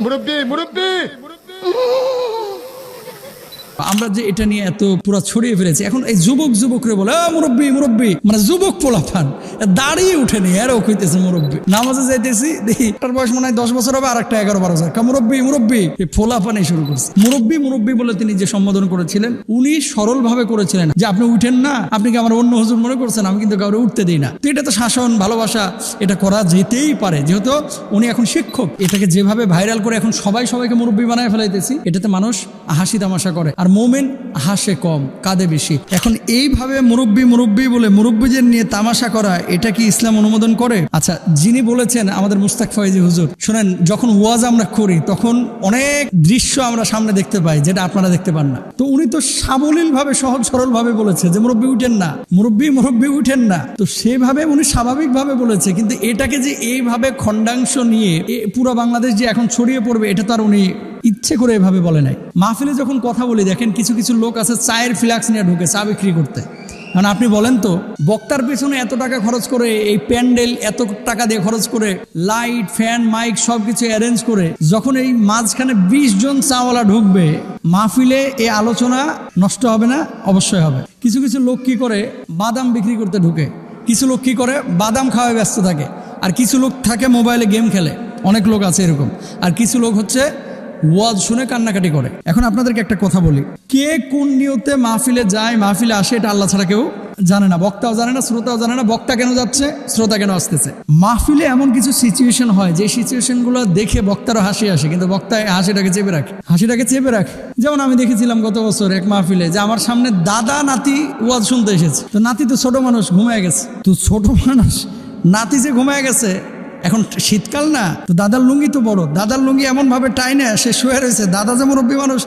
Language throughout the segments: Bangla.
মুরব্বি মুরব্বি আমরা যে এটা নিয়ে এত পুরো ছড়িয়ে ফেলেছি, এখন এই যুবকরে বলে মুরব্বি মুরব্বি, মানে যুবক পোলাপান দাঁড়িয়ে উঠেনি, এরও কইতেছে মুরব্বি। নামাজে যাইতেছি দেখি একটার বয়স মনে হয় 10 বছর হবে, আর একটা 11-12 বছর, মুরব্বি মুরব্বি, এই পোলাপানই শুরু করছে। মুরব্বি মুরব্বি বলে তিনি যে সম্বোধন করেছিলেন, উনি সরল ভাবে করেছিলেন যে আপনি উঠেন না, আপনি কি আমার অন্য হুজুর মনে করছেন, আমি কিন্তু কাউরে উঠতে দিই না। তো এটা তো শাসন, ভালোবাসা, এটা করা যেতেই পারে, যেহেতু উনি এখন শিক্ষক। এটাকে যেভাবে ভাইরাল করে এখন সবাইকে মুরব্বি বানায় ফেলাইতেছি, এটাতে মানুষ হাসি তামাশা করে, আর মোমেন হাসে কম কাঁদে বেশি। এখন এইভাবে মুরব্বি মুরব্বি বলে মুরব্বিদের নিয়ে তামাশা করা, এটা কি ইসলাম অনুমোদন করে? আচ্ছা, যিনি বলেছেন আমাদের মুস্তাক ফয়েজি হুজুর, শুনেন, যখন ওয়াজ আমরা করি তখন অনেক দৃশ্য আমরা সামনে দেখতে পাই যেটা আপনারা দেখতে পান না। তো উনি তো সাবলীল ভাবে সহজ সরল ভাবে বলেছে যে মুরব্বি উঠেন না, মুরব্বি উঠেন না। তো সেভাবে উনি স্বাভাবিক ভাবে বলেছে, কিন্তু এটাকে যে এইভাবে খণ্ডাংশ নিয়ে পুরো বাংলাদেশ যে এখন ছড়িয়ে পড়বে, এটা তো আর উনি ইচ্ছে করে এভাবে বলে নাই। মাহফিলে যখন কথা বলি দেখেন কিছু কিছু লোক আছে চায়ের ফ্লাক্স নিয়ে ঢুকে চা বিক্রি করতে। মানে আপনি বলেন তো, বক্তার পেছনে এত টাকা খরচ করে, এই প্যান্ডেল এত টাকা দিয়ে খরচ করে, লাইট ফ্যান মাইক সবকিছু অ্যারেঞ্জ করে, যখন এই মাঝখানে 20 জন চাওয়ালা ঢুকবে মাহফিলে, এই আলোচনা নষ্ট হবে না? অবশ্যই হবে। কিছু কিছু লোক কি করে, বাদাম বিক্রি করতে ঢুকে, কিছু লোক কি করে বাদাম খাওয়ায় ব্যস্ত থাকে, আর কিছু লোক থাকে মোবাইলে গেম খেলে, অনেক লোক আছে এরকম, আর কিছু লোক হচ্ছে ওয়াজ শুনে কান্নাকাটি করে। এখন আপনাদেরকে একটা কথা বলি, কে কোন নিয়তে মাহফিলে যায়, মাহফিলে আসে, এটা আল্লাহ ছাড়া কেউ জানে না, বক্তাও জানে না, শ্রোতাও জানে না। বক্তা কেন যাচ্ছে, শ্রোতা কেন আসতেছে। মাহফিলে এমন কিছু সিচুয়েশন হয় যে সিচুয়েশনগুলো দেখে বক্তারও হাসি আসে, কিন্তু বক্তা হাসিটাকে চেপে রাখে। যেমন আমি দেখেছিলাম গত বছর এক মাহফিলে, যে আমার সামনে দাদা নাতি ওয়াজ শুনতে এসেছে। তো নাতি তো ছোট মানুষ, ঘুমায় গেছে। তো ছোট মানুষ নাতি যে ঘুমায় গেছে, এখন শীতকাল না, তো দাদার লুঙ্গি তো বড়, দাদার লুঙ্গি এমন ভাবে টাইনে সে শুয়ে রয়েছে, দাদা যে মুরব্বী মানুষ,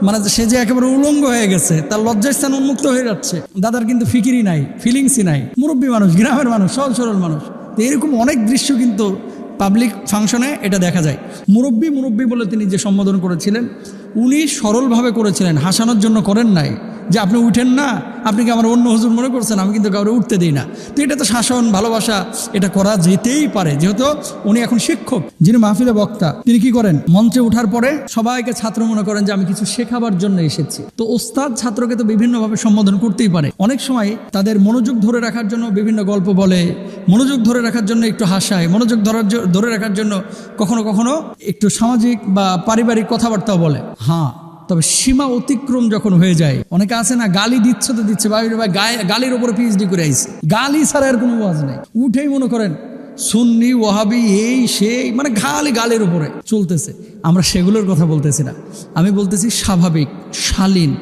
মানে সে যে একেবারে উলঙ্গ হয়ে গেছে, তার লজ্জাস্থান উন্মুক্ত হয়ে যাচ্ছে। দাদার কিন্তু ফিকিরই নাই, ফিলিংসই নাই। মুরব্বী মানুষ, গ্রামের মানুষ, সহজ সরল মানুষ। তো এরকম অনেক দৃশ্য কিন্তু পাবলিক ফাংশনে এটা দেখা যায়। মুরব্বি বলে তিনি যে সম্বোধন করেছিলেন, উনি সরলভাবে করেছিলেন, হাসানোর জন্য করেন নাই যে আপনি উঠেন না, আপনি কি আমার অন্য হুজুর মনে করছেন, আমি কিন্তু কাউরে উঠতে দিই না। তো এটা তো শাসন, ভালোবাসা, এটা করা যেতেই পারে, যেহেতু উনি এখন শিক্ষক। যিনি মাহফিলে বক্তা, তিনি কি করেন, মঞ্চে ওঠার পরে সবাইকে ছাত্র মনে করেন যে আমি কিছু শেখাবার জন্য এসেছি। তো ওস্তাদ ছাত্রকে তো বিভিন্নভাবে সম্বোধন করতেই পারে। অনেক সময় তাদের মনোযোগ ধরে রাখার জন্য বিভিন্ন গল্প বলে, মনোযোগ ধরে রাখার জন্য একটু হাসায়, মনোযোগ ধরে রাখার জন্য কখনো কখনো একটু সামাজিক বা পারিবারিক কথাবার্তাও বলে। হ্যাঁ, তবে সীমা অতিক্রম যখন হয়ে যায়, অনেকে আছে না, গালি দিচ্ছে তো দিচ্ছে, ভাই গালির উপরে পিএইচডি করে আইছে, গালি ছাড়া আর কোনো ওয়াজ নেই। উঠেই মনে করেন সুন্নি ওয়াহাবি এই সেই, মানে গালির উপরে চলতেছে। আমরা সেগুলোর কথা বলতেছি না, আমি বলতেছি স্বাভাবিক, শালীন,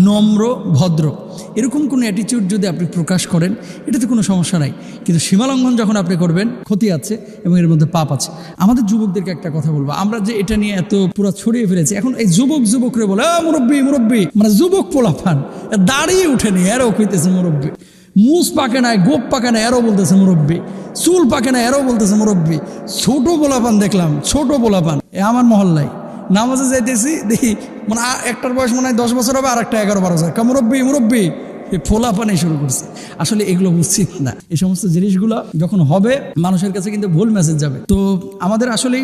নম্র, ভদ্র, এরকম কোনো অ্যাটিটিউড যদি আপনি প্রকাশ করেন, এটাতে কোনো সমস্যা নাই। কিন্তু সীমালঙ্ঘন যখন আপনি করবেন, ক্ষতি আছে এবং এর মধ্যে পাপ আছে। আমাদের যুবকদেরকে একটা কথা বলবো, আমরা যে এটা নিয়ে এত পুরো ছড়িয়ে ফেলেছি, এখন এই যুবকরে বলে মুরব্বি মুরব্বি, মানে যুবক পোলাপান দাঁড়িয়ে উঠেনি, এরও কইতেছে মুরব্বি। মুস পাকে নাই, গোপ পাকে না, এরও বলতেছে মুরব্বি। চুল পাকে না, এরও বলতেছে মুরব্বি। ছোট পোলাপান দেখলাম, ছোট পোলাপান আমার মহল্লায় নামাজে যাইতেছি দেখি, মানে একটার বয়স মনে হয় 10 বছর হবে, আর একটা 11-12 বছর, মুরব্বি, ফোলাপানি শুরু করছে। আসলে এগুলো উচিত না। এই সমস্ত জিনিসগুলো যখন হবে, মানুষের কাছে কিন্তু ভুল মেসেজ যাবে। তো আমাদের আসলে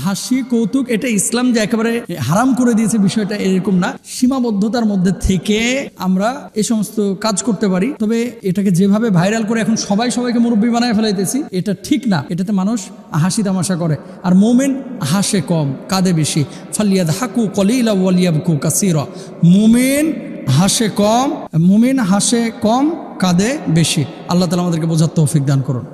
হাসি কৌতুক, এটা ইসলাম যে একেবারে হারাম করে দিয়েছে বিষয়টা এরকম না। সীমাবদ্ধতার মধ্যে থেকে আমরা এই সমস্ত কাজ করতে পারি। তবে এটাকে যেভাবে ভাইরাল করে এখন সবাইকে মুরব্বি বানায় ফেলাইতেছি, এটা ঠিক না। এটাতে মানুষ হাসি তামাশা করে, আর মোমেন হাসে কম কাঁদে বেশি। ফালিয়াদহাকু কলিলা ওয়ালিয়াবকু কাসীরা। মোমেন হাসে কম কাঁদে বেশি। আল্লাহ তাআলা আমাদেরকে বোঝার তৌফিক দান করুন।